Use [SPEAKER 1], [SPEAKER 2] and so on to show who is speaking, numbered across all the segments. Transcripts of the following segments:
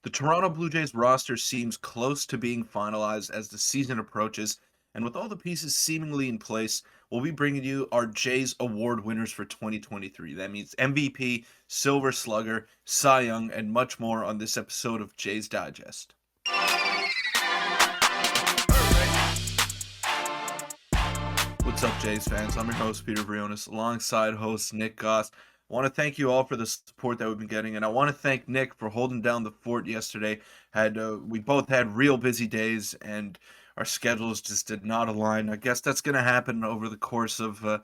[SPEAKER 1] The Toronto Blue Jays roster seems close to being finalized as the season approaches, and with all the pieces seemingly in place, we'll be bringing you our Jays award winners for 2023. That means MVP, Silver Slugger, Cy Young, and much more on this episode of Jays Digest. What's up, Jays fans? I'm your host, Peter Vryonis, alongside host Nick Gosse. I want to thank you all for the support that we've been getting, and I want to thank Nick for holding down the fort yesterday. We both had real busy days, and our schedules just did not align. I guess that's going to happen over the course of a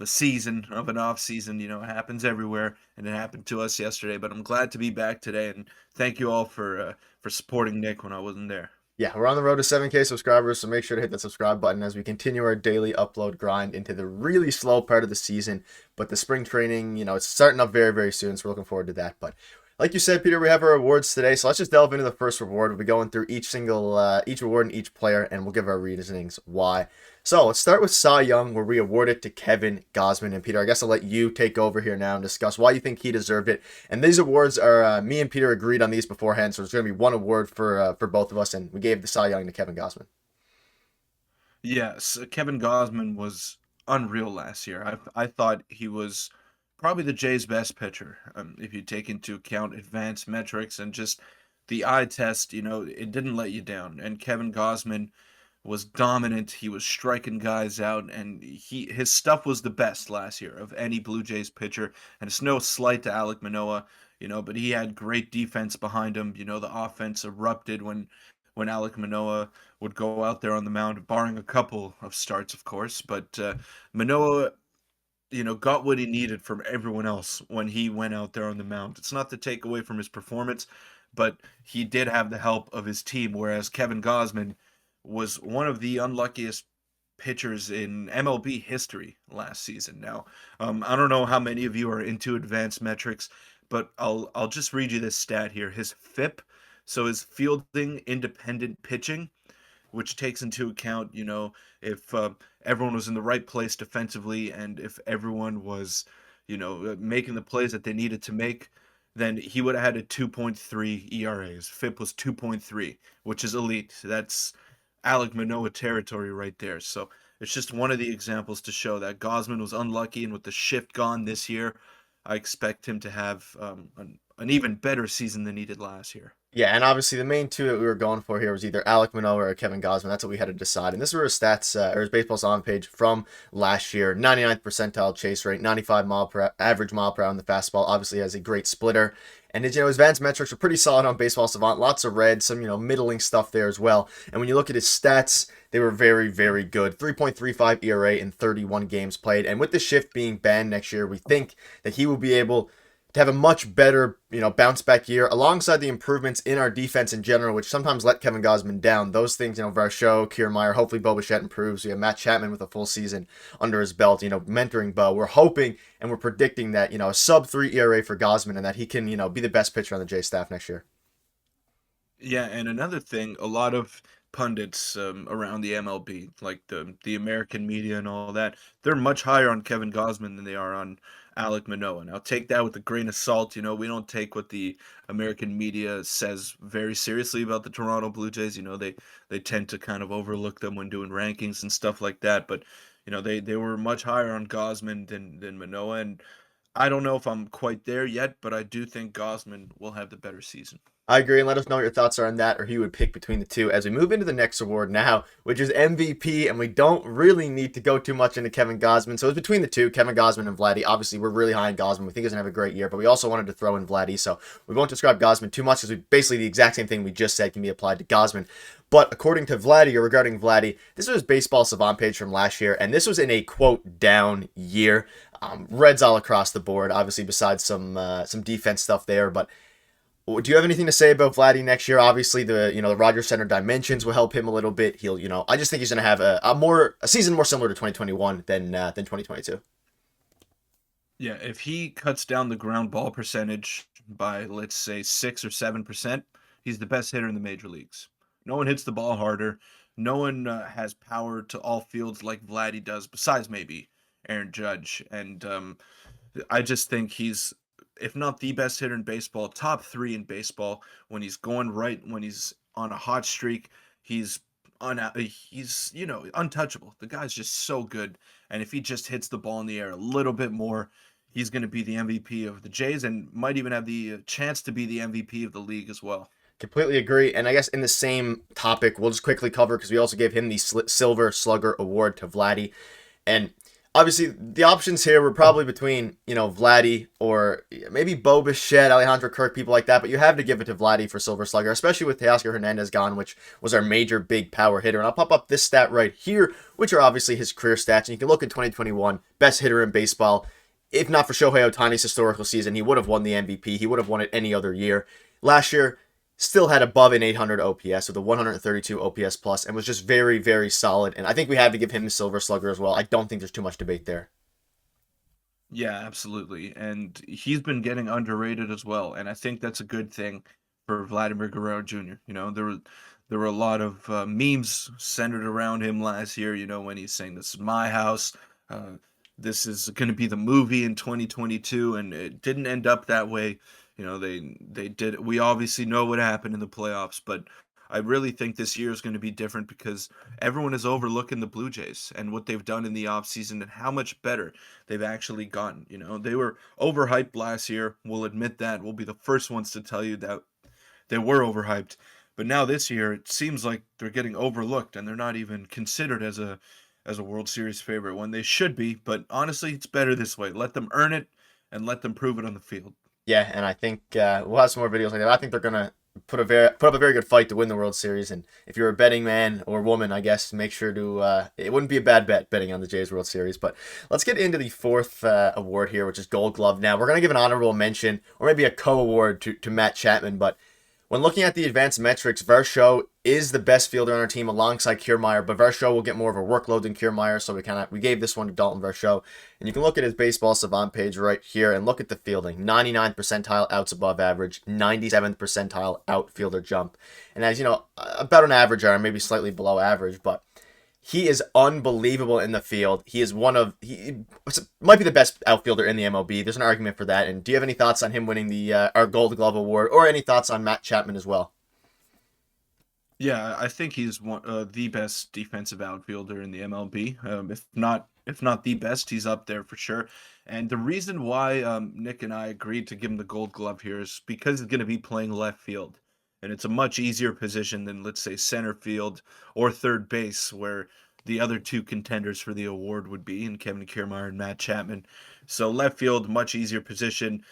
[SPEAKER 1] season, of an off season. You know, it happens everywhere, and it happened to us yesterday. But I'm glad to be back today, and thank you all for supporting Nick when I wasn't there.
[SPEAKER 2] Yeah, we're on the road to 7K subscribers, so make sure to hit that subscribe button as we continue our daily upload grind into the really slow part of the season. But the spring training, it's starting up very, very soon, so we're looking forward to that. But like you said, Peter, we have our awards today, so let's just delve into the first reward. We'll be going through each reward and each player, and we'll give our reasonings why. So let's start with Cy Young, where we award it to Kevin Gausman. And Peter, I guess I'll let you take over here now and discuss why you think he deserved it. And these awards are me and Peter agreed on these beforehand, so there's going to be one award for both of us, and we gave the Cy Young to Kevin Gausman.
[SPEAKER 1] Yes, Kevin Gausman was unreal last year. I thought he was probably the Jays' best pitcher. If you take into account advanced metrics and just the eye test, it didn't let you down. And Kevin Gausman was dominant. He was striking guys out, and his stuff was the best last year of any Blue Jays pitcher. And it's no slight to Alek Manoah, but he had great defense behind him. The offense erupted when Alek Manoah would go out there on the mound, barring a couple of starts, of course. But Manoah, got what he needed from everyone else when he went out there on the mound. It's not to take away from his performance, but he did have the help of his team, whereas Kevin Gausman was one of the unluckiest pitchers in MLB history last season. Now, I don't know how many of you are into advanced metrics, but I'll just read you this stat here. His FIP, so his fielding independent pitching, which takes into account, if everyone was in the right place defensively and if everyone was, making the plays that they needed to make, then he would have had a 2.3 ERA. His FIP was 2.3, which is elite. That's Alek Manoah territory right there. So it's just one of the examples to show that Gausman was unlucky, and with the shift gone this year, I expect him to have an even better season than he did last year.
[SPEAKER 2] Yeah, and obviously the main two that we were going for here was either Alek Manoah or Kevin Gausman. That's what we had to decide. And this were his stats, or his baseball on page from last year. 99th percentile chase rate, 95 average mile per hour on the fastball. Obviously has a great splitter. And his advanced metrics are pretty solid on Baseball Savant. Lots of red, some, middling stuff there as well. And when you look at his stats, they were very, very good. 3.35 ERA in 31 games played. And with the shift being banned next year, we think that he will be able to have a much better, bounce back year alongside the improvements in our defense in general, which sometimes let Kevin Gausman down. Those things, Varsho, Kiermaier, hopefully Bo Bichette improves. We have Matt Chapman with a full season under his belt, mentoring Bo. We're hoping and we're predicting that, a sub 3 ERA for Gausman and that he can, be the best pitcher on the J staff next year.
[SPEAKER 1] Yeah, and another thing, a lot of pundits around the MLB, like the American media and all that, they're much higher on Kevin Gausman than they are on Alek Manoah. Now, take that with a grain of salt. We don't take what the American media says very seriously about the Toronto Blue Jays. They tend to kind of overlook them when doing rankings and stuff like that. But they were much higher on Gausman than Manoah, and I don't know if I'm quite there yet, but I do think Gausman will have the better season.
[SPEAKER 2] I agree, and let us know what your thoughts are on that, or who you would pick between the two as we move into the next award now, which is MVP, and we don't really need to go too much into Kevin Gausman. So it's between the two, Kevin Gausman and Vladdy. Obviously, we're really high on Gausman. We think he's going to have a great year, but we also wanted to throw in Vladdy, so we won't describe Gausman too much because basically the exact same thing we just said can be applied to Gausman. But according to Vladdy, or regarding Vladdy, this was his Baseball Savant page from last year, and this was in a, quote, down year. Reds all across the board, obviously, besides some defense stuff there, but do you have anything to say about Vladdy next year? Obviously, the Rogers Center dimensions will help him a little bit. He'll, I just think he's going to have a season more similar to 2021 than 2022.
[SPEAKER 1] Yeah, if he cuts down the ground ball percentage by, let's say, 6 or 7%, he's the best hitter in the major leagues. No one hits the ball harder. No one has power to all fields like Vladdy does, besides maybe Aaron Judge. And I just think he's if not the best hitter in baseball, top three in baseball. When he's going right, when he's on a hot streak, he's he's untouchable. The guy's just so good, and if he just hits the ball in the air a little bit more, he's going to be the MVP of the Jays and might even have the chance to be the MVP of the league as well.
[SPEAKER 2] Completely agree. And I guess in the same topic, we'll just quickly cover because we also gave him the Silver Slugger Award to Vladdy. And obviously, the options here were probably between, Vladdy or maybe Bo Bichette, Alejandro Kirk, people like that. But you have to give it to Vladdy for Silver Slugger, especially with Teoscar Hernandez gone, which was our major big power hitter. And I'll pop up this stat right here, which are obviously his career stats. And you can look at 2021, best hitter in baseball. If not for Shohei Ohtani's historical season, he would have won the MVP. He would have won it any other year. Last year, still had above an 800 OPS with a 132 OPS plus, and was just very, very solid. And I think we have to give him the Silver Slugger as well. I don't think there's too much debate there.
[SPEAKER 1] Yeah, absolutely. And he's been getting underrated as well. And I think that's a good thing for Vladimir Guerrero Jr. There were a lot of memes centered around him last year, when he's saying this is my house. Uh, this is going to be the movie in 2022, and it didn't end up that way. They did. We obviously know what happened in the playoffs, but I really think this year is going to be different because everyone is overlooking the Blue Jays and what they've done in the offseason and how much better they've actually gotten. They were overhyped last year. We'll admit that. We'll be the first ones to tell you that they were overhyped. But now this year, it seems like they're getting overlooked and they're not even considered as a World Series favorite when they should be. But honestly, it's better this way. Let them earn it and let them prove it on the field.
[SPEAKER 2] Yeah, and I think we'll have some more videos like that. I think they're gonna put up a very good fight to win the World Series. And if you're a betting man or woman, I guess make sure to it wouldn't be a bad bet betting on the Jays World Series. But let's get into the fourth award here, which is Gold Glove. Now we're gonna give an honorable mention or maybe a co-award to Matt Chapman, but when looking at the advanced metrics, Varsho is the best fielder on our team alongside Kiermaier, but Varsho will get more of a workload than Kiermaier, so we gave this one to Dalton Varsho. And you can look at his baseball savant page right here and look at the fielding. 99th percentile outs above average, 97th percentile outfielder jump. And as you know, about an average arm, maybe slightly below average, but he is unbelievable in the field. He might be the best outfielder in the MLB. There's an argument for that. And do you have any thoughts on him winning the our Gold Glove award, or any thoughts on Matt Chapman as well?
[SPEAKER 1] Yeah, I think he's the best defensive outfielder in the MLB. If not the best, he's up there for sure. And the reason why Nick and I agreed to give him the Gold Glove here is because he's going to be playing left field, and it's a much easier position than, let's say, center field or third base, where the other two contenders for the award would be in Kevin Kiermaier and Matt Chapman. So left field, much easier position,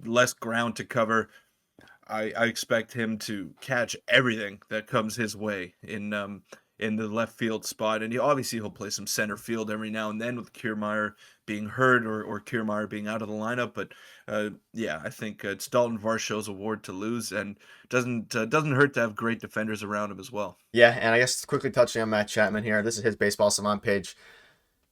[SPEAKER 1] less ground to cover. I expect him to catch everything that comes his way in the left field spot, and he'll play some center field every now and then with Kiermaier being hurt or Kiermaier being out of the lineup. But yeah, I think it's Dalton Varsho's award to lose, and doesn't hurt to have great defenders around him as well.
[SPEAKER 2] Yeah, and I guess quickly touching on Matt Chapman here. This is his baseball savant page.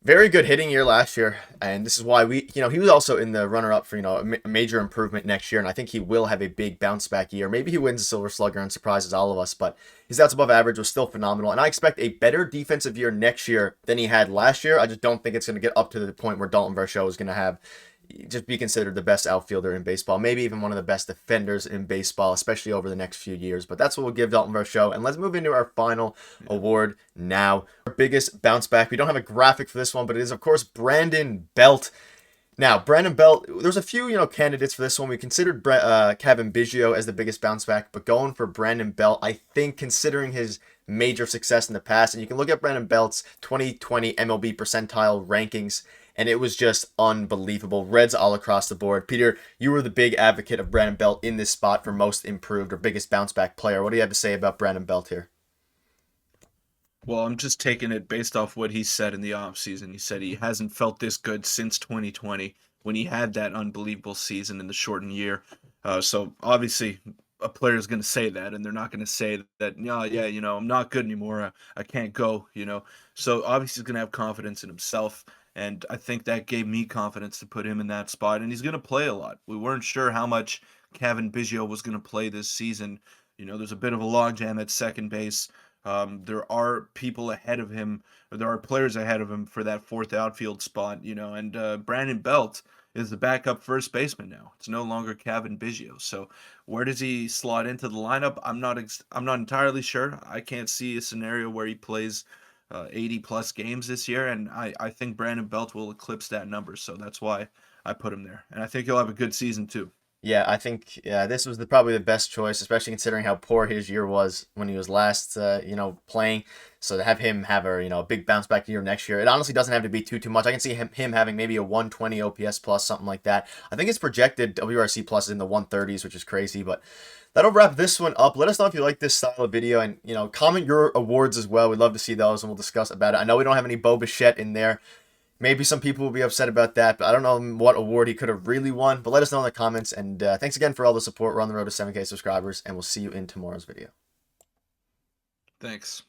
[SPEAKER 2] Very good hitting year last year, and this is why he was also in the runner-up for, a major improvement next year, and I think he will have a big bounce-back year. Maybe he wins the Silver Slugger and surprises all of us, but his outs above average was still phenomenal, and I expect a better defensive year next year than he had last year. I just don't think it's going to get up to the point where Dalton Varsho is going to just be considered the best outfielder in baseball, maybe even one of the best defenders in baseball, especially over the next few years. But that's what we'll give Dalton Varsho. And let's move into our final award now. Our biggest bounce back. We don't have a graphic for this one, but it is, of course, Brandon Belt. Now, Brandon Belt, there's a few, candidates for this one. We considered Kevin Biggio as the biggest bounce back, but going for Brandon Belt, I think considering his major success in the past, and you can look at Brandon Belt's 2020 MLB percentile rankings, and it was just unbelievable. Reds all across the board. Peter, you were the big advocate of Brandon Belt in this spot for most improved or biggest bounce back player. What do you have to say about Brandon Belt here?
[SPEAKER 1] Well, I'm just taking it based off what he said in the offseason. He said he hasn't felt this good since 2020 when he had that unbelievable season in the shortened year. So obviously a player is going to say that, and they're not going to say that, yeah, I'm not good anymore. I can't go. So obviously he's going to have confidence in himself. And I think that gave me confidence to put him in that spot. And he's going to play a lot. We weren't sure how much Kevin Biggio was going to play this season. There's a bit of a logjam at second base. There are people ahead of him. There are players ahead of him for that fourth outfield spot. And Brandon Belt, is the backup first baseman now. It's no longer Kevin Biggio. So where does he slot into the lineup? I'm not entirely sure. I can't see a scenario where he plays 80 plus games this year, and I think Brandon Belt will eclipse that number. So that's why I put him there, and I think he'll have a good season too.
[SPEAKER 2] Yeah, I think this was probably the best choice, especially considering how poor his year was when he was last, playing. So to have him have a big bounce back year next year, it honestly doesn't have to be too much. I can see him having maybe a 120 OPS plus, something like that. I think his projected WRC plus is in the 130s, which is crazy. But that'll wrap this one up. Let us know if you like this style of video, and comment your awards as well. We'd love to see those, and we'll discuss about it. I know we don't have any Bo Bichette in there. Maybe some people will be upset about that, but I don't know what award he could have really won. But let us know in the comments. And thanks again for all the support. We're on the road to 7K subscribers, and we'll see you in tomorrow's video.
[SPEAKER 1] Thanks.